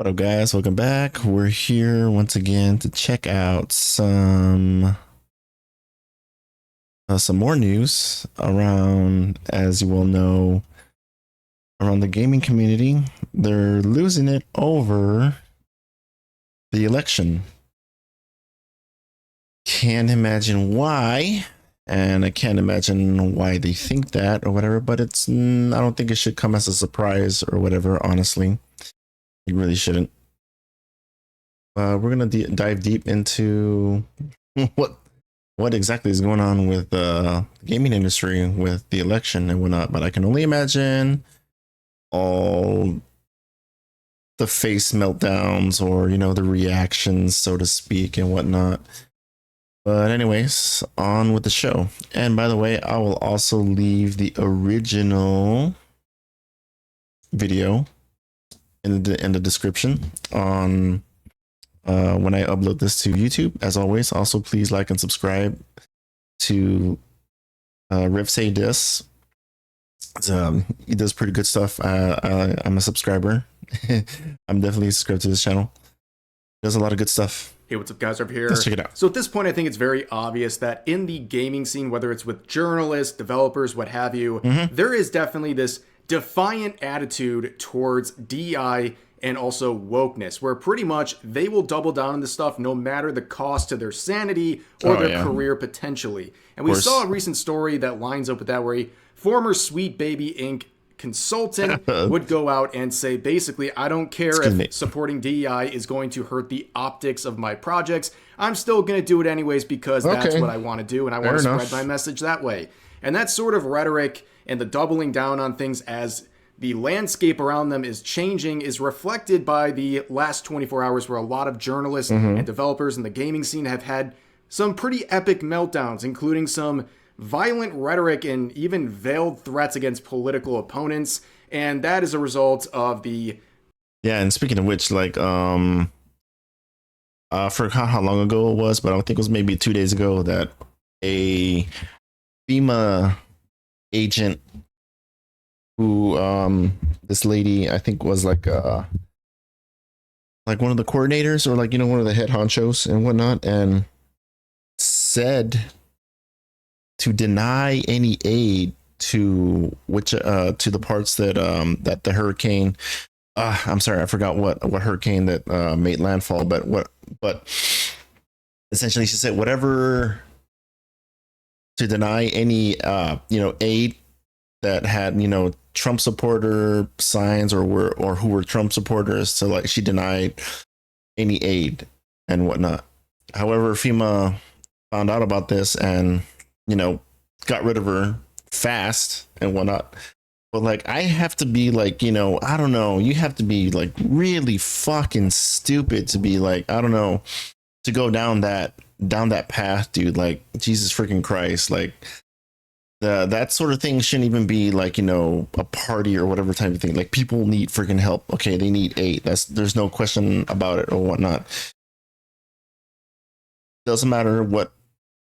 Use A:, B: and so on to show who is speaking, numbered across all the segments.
A: What up, guys? Welcome back. We're here once again to check out some more news around, as you all know, around the gaming community. They're losing it over the election. Can't imagine why, and I can't imagine why they think that or whatever. But I don't think it should come as a surprise or whatever. Honestly, it really shouldn't. We're gonna dive deep into what exactly is going on with the gaming industry with the election and whatnot. But I can only imagine all the face meltdowns or the reactions, so to speak, and whatnot. But anyways, on with the show. And by the way, I will also leave the original video in the description on when I upload this to YouTube. As always, also please like and subscribe to Riv Say Dis. He does pretty good stuff. I'm a subscriber. I'm definitely subscribed to this channel. He does a lot of good stuff.
B: Hey, what's up, guys? Up here.
A: Let's check it out.
B: So at this point, I think it's very obvious that in the gaming scene, whether it's with journalists, developers, what have you, there is definitely this defiant attitude towards DEI and also wokeness, where pretty much they will double down on this stuff no matter the cost to their sanity or their career potentially. And we saw a recent story that lines up with that, where a former Sweet Baby Inc. consultant would go out and say, basically, I don't care if supporting DEI is going to hurt the optics of my projects. I'm still going to do it anyways because that's what I want to do, and I want to spread my message that way. And that sort of rhetoric and the doubling down on things as the landscape around them is changing is reflected by the last 24 hours, where a lot of journalists and developers in the gaming scene have had some pretty epic meltdowns, including some violent rhetoric and even veiled threats against political opponents. And that is a result of the...
A: Yeah, and speaking of which, like, I forgot how long ago it was, but I think it was maybe 2 days ago that a FEMA agent who, this lady, I think was like one of the coordinators or one of the head honchos and whatnot, and said to deny any aid to to the parts that that the hurricane, I'm sorry, I forgot what hurricane that made landfall, but essentially she said whatever, to deny any aid that had Trump supporter signs or who were Trump supporters. So she denied any aid and whatnot. However, FEMA found out about this and got rid of her fast and whatnot. But I have to be I don't know, you have to be really fucking stupid to be I don't know, to go down that path, dude. Jesus freaking Christ. That sort of thing shouldn't even be a party or whatever type of thing. People need freaking help. Okay, they need aid. There's no question about it or whatnot. Doesn't matter what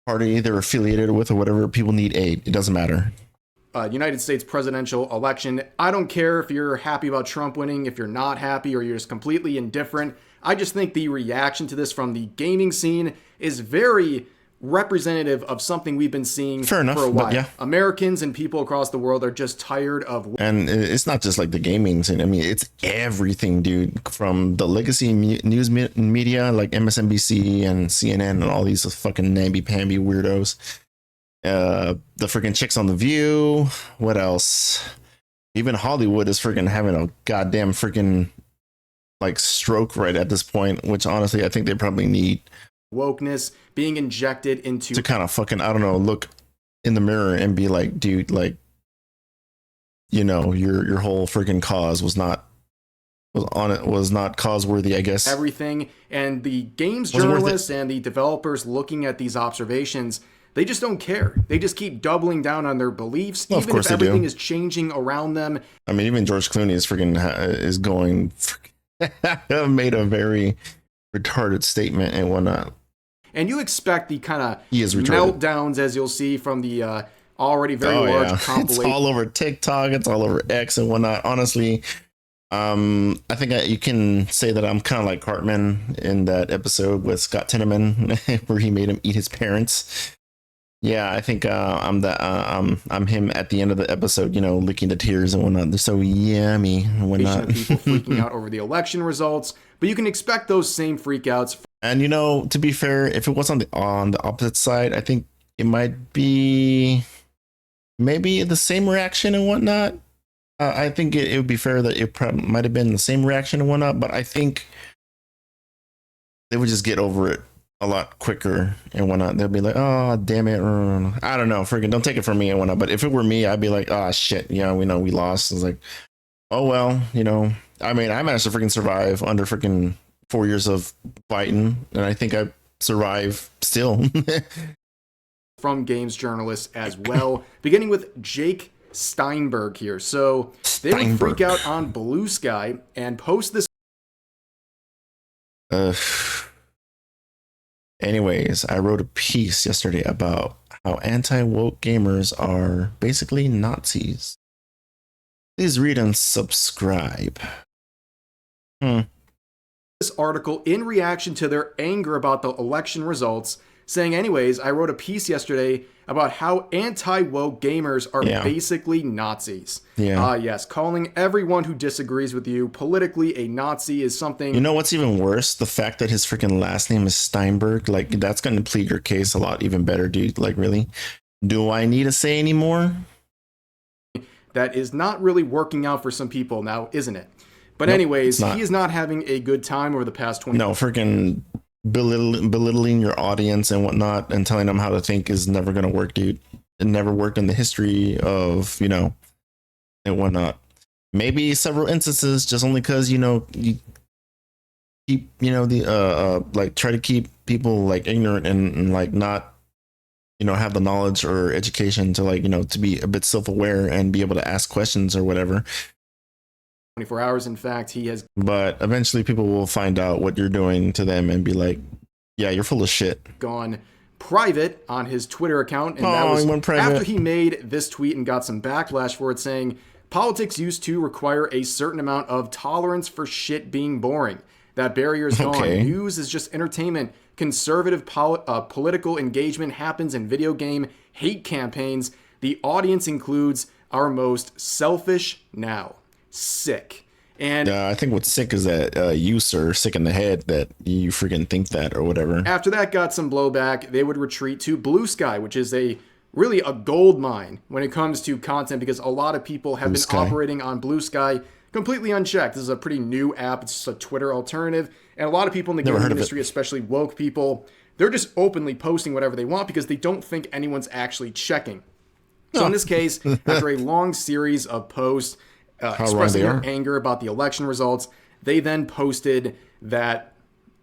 A: party they're affiliated with or whatever, people need aid. It doesn't matter.
B: United States presidential election. I don't care if you're happy about Trump winning, if you're not happy, or you're just completely indifferent. I just think the reaction to this from the gaming scene is very representative of something we've been seeing for a while. Yeah. Americans and people across the world are just tired of...
A: And it's not just the gaming scene. I mean, it's everything, dude. From the legacy news media like MSNBC and CNN and all these fucking namby-pamby weirdos. The freaking chicks on The View. What else? Even Hollywood is freaking having a goddamn freaking stroke right at this point, which honestly I think they probably need.
B: Wokeness being injected into,
A: to kind of fucking, I don't know, look in the mirror and be like, dude, your whole freaking cause was not cause-worthy, I guess.
B: Everything. And the games journalists and the developers looking at these observations, they just don't care. They just keep doubling down on their beliefs, even if everything is changing around them.
A: I mean, even George Clooney is going made a very retarded statement and whatnot.
B: And you expect the kind of meltdowns, as you'll see from the already very large compilation.
A: It's all over TikTok. It's all over X and whatnot. Honestly, I think you can say that I'm kind of like Cartman in that episode with Scott Tenorman where he made him eat his parents. Yeah, I think I'm him at the end of the episode, you know, licking the tears and whatnot. They're so yummy and whatnot.
B: People freaking out over the election results, but you can expect those same freakouts.
A: And you know, to be fair, if it was on the opposite side, I think it might be maybe the same reaction and whatnot. I think it would be fair that it might have been the same reaction and whatnot, but I think they would just get over it a lot quicker and whatnot. They'll be like, "Oh, damn it!" I don't know, freaking don't take it from me and whatnot. But if it were me, I'd be like, "Oh shit, yeah, we know we lost." It's like, oh well, you know. I mean, I managed to freaking survive under freaking 4 years of fighting, and I think I survive still.
B: From games journalists as well, beginning with Jake Steinberg here. So they would freak out on Blue Sky and post this.
A: Anyways, I wrote a piece yesterday about how anti-woke gamers are basically Nazis. Please read and subscribe.
B: This article in reaction to their anger about the election results, saying, anyways, I wrote a piece yesterday about how anti-woke gamers are basically Nazis.
A: Yeah.
B: Yes, calling everyone who disagrees with you politically a Nazi is something.
A: You know what's even worse? The fact that his freaking last name is Steinberg. Like, that's going to plead your case a lot even better, dude. Like, really? Do I need to say any more?
B: That is not really working out for some people now, isn't it? But anyways, he is not having a good time over the past 20
A: No, freaking belittling your audience and whatnot and telling them how to think is never going to work, dude. It never worked in the history of, you know, and whatnot. Maybe several instances just only because, you know, you keep, you know, the like try to keep people like ignorant and like not, you know, have the knowledge or education to like, you know, to be a bit self-aware and be able to ask questions or whatever.
B: 24 hours, in fact, he has.
A: But eventually people will find out what you're doing to them and be like, yeah, you're full of shit.
B: Gone private on his Twitter account. And that was after he made this tweet and got some backlash for it, saying, politics used to require a certain amount of tolerance for shit being boring. That barrier is gone. News is just entertainment. Conservative political engagement happens in video game hate campaigns. The audience includes our most selfish now. Sick. And
A: I think what's sick is that you, sir, sick in the head that you freaking think that or whatever.
B: After that got some blowback, they would retreat to Blue Sky, which is really a gold mine when it comes to content, because a lot of people have been operating on Blue Sky completely unchecked. This is a pretty new app. It's just a Twitter alternative. And a lot of people in the gaming industry, especially woke people, they're just openly posting whatever they want because they don't think anyone's actually checking. So in this case, after a long series of posts expressing their anger about the election results, they then posted that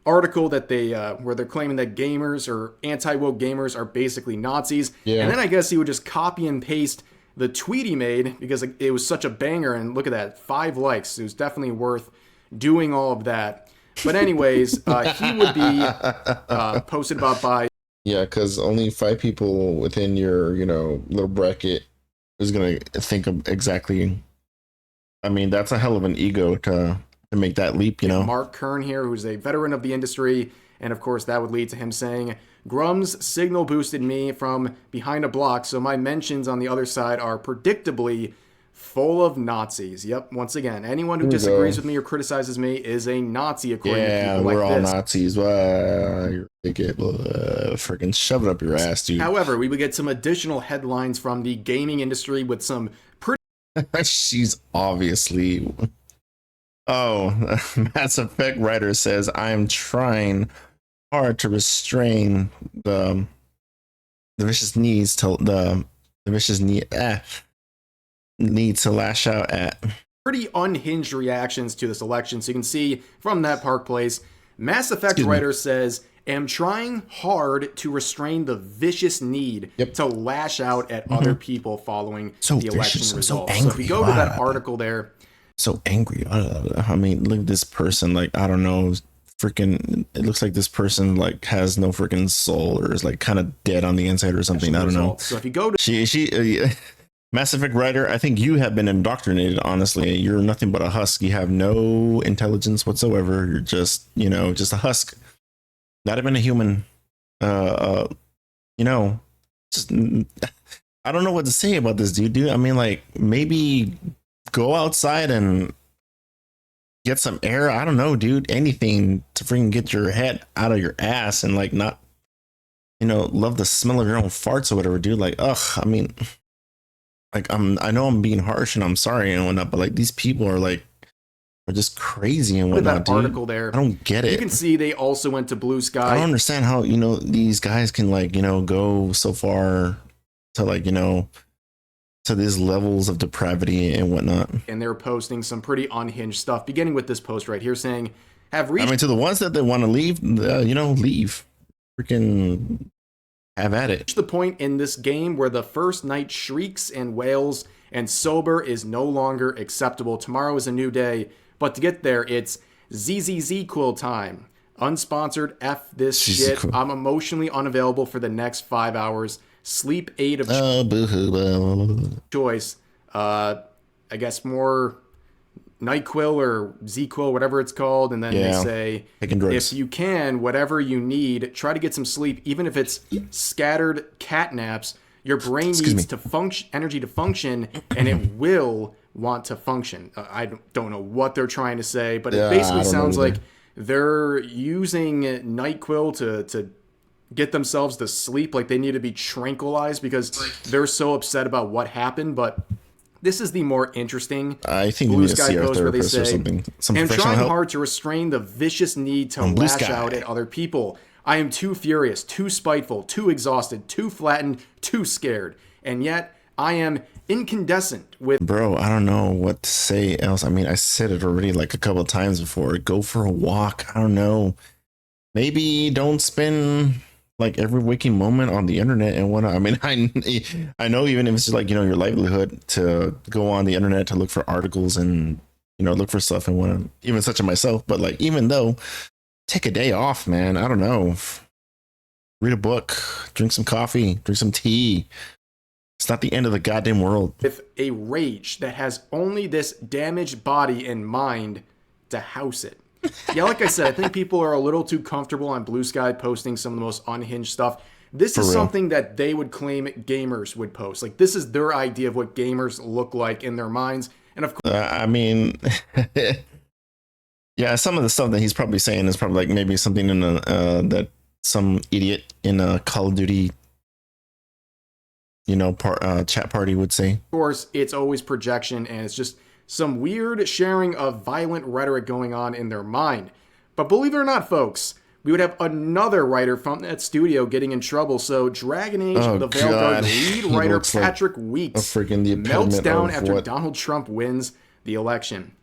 B: article that they where they're claiming that gamers or anti-woke gamers are basically Nazis. And then I guess he would just copy and paste the tweet he made because it was such a banger. And look at that, 5 likes. It was definitely worth doing all of that. But anyways, he would be posted about by.
A: Yeah, because only 5 people within your, you know, little bracket is going to think of exactly. I mean, that's a hell of an ego to make that leap, you know.
B: Mark Kern here, who's a veteran of the industry. And of course, that would lead to him saying, Grum's signal boosted me from behind a block, so my mentions on the other side are predictably full of Nazis. Yep, once again, anyone who disagrees with me or criticizes me is a Nazi, according to people like this. Yeah, we're all
A: Nazis. You're freaking shove it up your ass, dude.
B: However, we would get some additional headlines from the gaming industry with some pretty...
A: She's obviously... Oh, Mass Effect writer says, I am trying hard to restrain the vicious needs to need to lash out at.
B: Pretty unhinged reactions to this election. So you can see from that Park Place, Mass Effect writer says, am trying hard to restrain the vicious need to lash out at other people following the election results. So if you go to that article there.
A: So angry. I mean, look at this person. Like, I don't know, freaking, it looks like this person like has no freaking soul or is like kind of dead on the inside or something. I don't know.
B: So if you go to
A: Mass Effect writer, I think you have been indoctrinated, honestly. You're nothing but a husk. You have no intelligence whatsoever. You're just, just a husk. Not even a human. You know, just I don't know what to say about this dude. I mean, like, maybe go outside and get some air. I don't know, dude. Anything to freaking get your head out of your ass and like not, love the smell of your own farts or whatever, dude. Like, ugh, I mean, like I know I'm being harsh and I'm sorry and whatnot, but like these people are just crazy and
B: Look at
A: whatnot,
B: that
A: dude.
B: article there.
A: I don't get it.
B: You can see they also went to Blue Sky.
A: I don't understand how, these guys can like, go so far to like, to these levels of depravity and whatnot.
B: And they're posting some pretty unhinged stuff, beginning with this post right here saying, have reached.
A: I mean, to the ones that they want to leave, leave. Freaking have at it.
B: The point in this game where the first night shrieks and wails and sober is no longer acceptable. Tomorrow is a new day, but to get there, it's ZZZ Quill time. Unsponsored F this shit.
A: Cool.
B: I'm emotionally unavailable for the next 5 hours. Sleep aid of choice. I guess more NyQuil or ZQuil, whatever it's called. And then they say, if you can, whatever you need, try to get some sleep, even if it's scattered cat naps. Your brain needs to function, energy to function, and it will want to function. I don't know what they're trying to say, but it basically sounds like they're using NyQuil to get themselves to sleep, like they need to be tranquilized because they're so upset about what happened. But this is the more interesting
A: Blue Sky post where they say,
B: I'm trying hard to restrain the vicious need to lash out at other people. I am too furious, too spiteful, too exhausted, too flattened, too scared. And yet I am incandescent with...
A: Bro, I don't know what to say else. I mean, I said it already like a couple of times before. Go for a walk. I don't know. Maybe don't spend like every waking moment on the internet and whatnot. I mean, I know even if it's just like, your livelihood to go on the internet to look for articles and, look for stuff and whatnot, even such as myself. But like, even though, take a day off, man. I don't know. Read a book, drink some coffee, drink some tea. It's not the end of the goddamn world.
B: With a rage that has only this damaged body and mind to house it. Yeah, like I said, I think people are a little too comfortable on Blue Sky posting some of the most unhinged stuff. This is something that they would claim gamers would post. Like, this is their idea of what gamers look like in their minds. And of course,
A: I mean, yeah, some of the stuff that he's probably saying is probably like maybe something in that some idiot in a Call of Duty, chat party would say.
B: Of course, it's always projection, and it's just some weird sharing of violent rhetoric going on in their mind. But believe it or not, folks, we would have another writer from that studio getting in trouble. So Dragon Age, the Veilguard lead writer Patrick Weeks melts down after Donald Trump wins the election.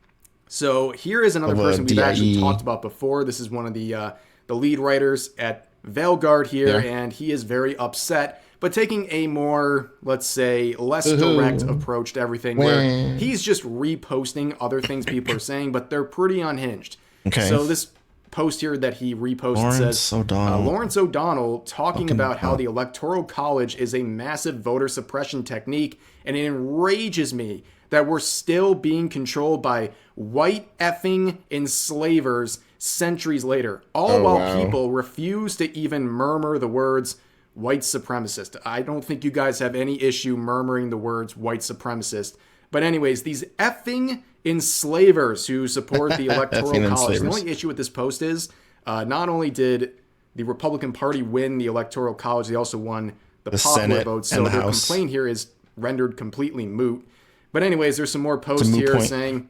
B: So here is another person we've actually talked about before. This is one of the lead writers at Veilguard here, and he is very upset, but taking a more, let's say, less direct approach to everything, where he's just reposting other things people are saying, but they're pretty unhinged. Okay. So this post here that he reposted says, Lawrence O'Donnell talking about how the Electoral College is a massive voter suppression technique, and it enrages me that we're still being controlled by white effing enslavers centuries later, all while people refuse to even murmur the words white supremacist. I don't think you guys have any issue murmuring the words white supremacist. But anyways, these effing enslavers who support the Electoral College. The only issue with this post is not only did the Republican Party win the Electoral College, they also won the popular vote. So their complaint here is rendered completely moot. But anyways, there's some more posts here saying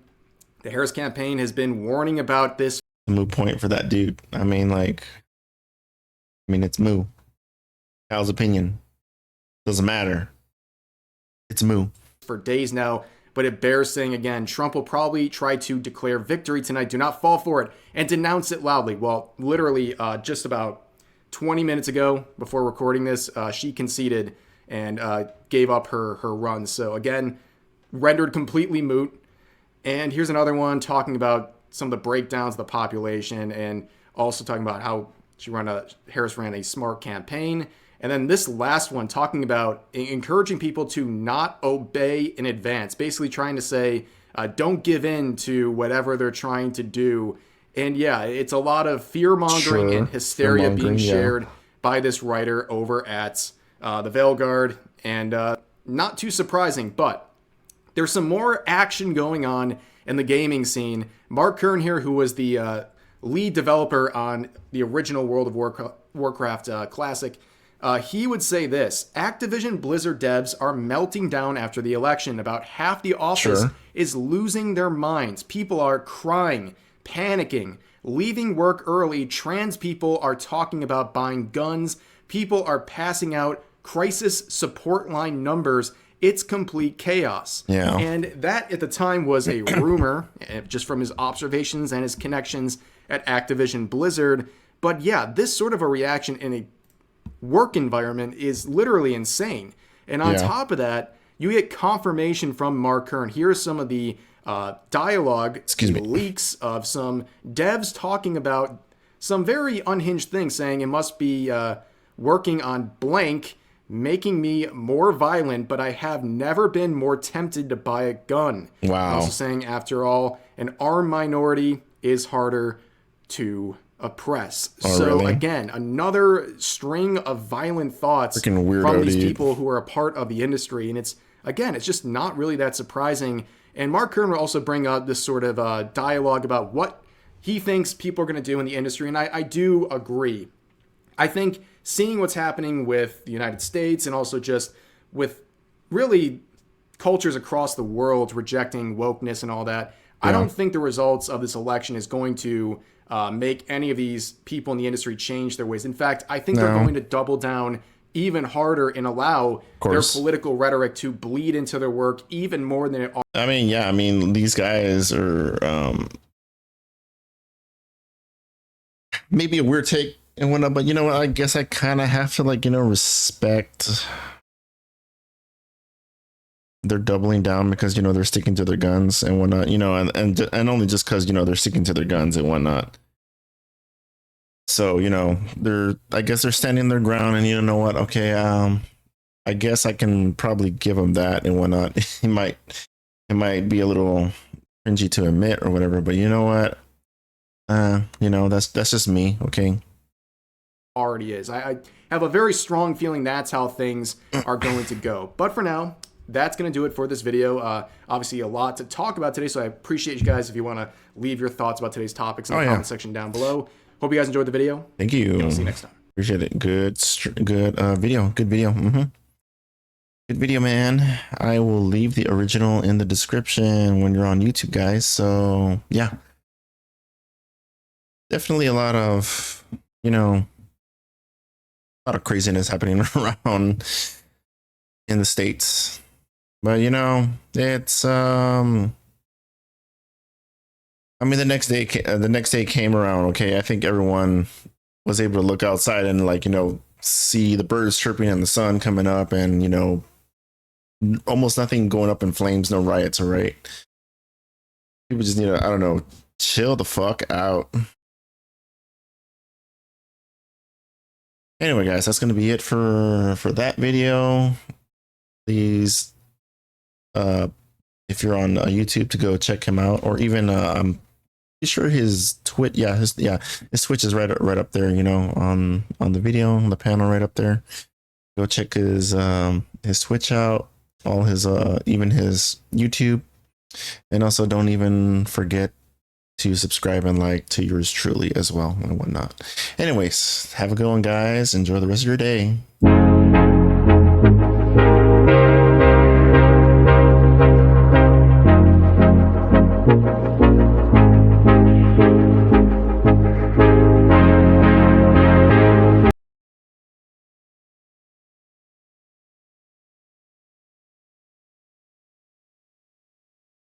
B: the Harris campaign has been warning about this.
A: A moot point for that dude. I mean, it's moo. Kyle's opinion doesn't matter. It's moo.
B: For days now, but it bears saying again, Trump will probably try to declare victory tonight. Do not fall for it and denounce it loudly. Well, literally just about 20 minutes ago before recording this, she conceded and gave up her run. So again, rendered completely moot. And here's another one talking about some of the breakdowns of the population and also talking about how Harris ran a smart campaign. And then this last one talking about encouraging people to not obey in advance, basically trying to say, don't give in to whatever they're trying to do. And yeah, it's a lot of fear-mongering and hysteria being shared by this writer over at the Veilguard. And not too surprising, but there's some more action going on in the gaming scene. Mark Kern here, who was the lead developer on the original World of Warcraft Classic, he would say this: Activision Blizzard devs are melting down after the election. About half the office is losing their minds. People are crying, panicking, leaving work early. Trans people are talking about buying guns. People are passing out crisis support line numbers. It's complete chaos.
A: Yeah.
B: And that at the time was a rumor, just from his observations and his connections at Activision Blizzard. But yeah, this sort of a reaction in a work environment is literally insane. And on top of that, you get confirmation from Mark Kern. Here's some of the dialogue, leaks of some devs talking about some very unhinged things, saying it must be working on blank, making me more violent, but I have never been more tempted to buy a gun.
A: Wow.
B: Also saying, after all, an armed minority is harder to oppress. Again, another string of violent thoughts from these people who are a part of the industry. And it's just not really that surprising. And Mark Kern will also bring up this sort of dialogue about what he thinks people are going to do in the industry. And I do agree. I think seeing what's happening with the United States and also just with really cultures across the world rejecting wokeness and all that, I don't think the results of this election is going to make any of these people in the industry change their ways. In fact, I think they're going to double down even harder and allow their political rhetoric to bleed into their work even more than it.
A: I mean, these guys are maybe a weird take and whatnot, but you know what? I guess I kind of have to respect they're doubling down because they're sticking to their guns and whatnot, and only just because they're sticking to their guns and whatnot. So I guess they're standing their ground, and you know what? Okay, I guess I can probably give them that and whatnot. It might be a little cringy to admit or whatever, but you know what? That's just me. Okay.
B: Already is. I have a very strong feeling that's how things are going to go. But for now, that's going to do it for this video. Obviously, a lot to talk about today, so I appreciate you guys if you want to leave your thoughts about today's topics in the comment section down below. Hope you guys enjoyed the video.
A: Thank you.
B: And we'll see you next time.
A: Appreciate it. Good video. Good video. Good video, man. I will leave the original in the description when you're on YouTube, guys. So yeah, definitely a lot of craziness happening around in the States, but it's I mean, the next day came around. Okay, I think everyone was able to look outside and see the birds chirping and the sun coming up, and almost nothing going up in flames, no riots. All right, people just need to, I don't know, chill the fuck out. Anyway, guys, that's gonna be it for that video. Please, if you're on YouTube, to go check him out, or even I'm pretty sure his Twitch, his Twitch is right up there, on the video, on the panel right up there. Go check his Twitch out, all his even his YouTube, and also don't even forget to subscribe and like to yours truly as well and whatnot. Anyways, have a good one, guys. Enjoy the rest of your day.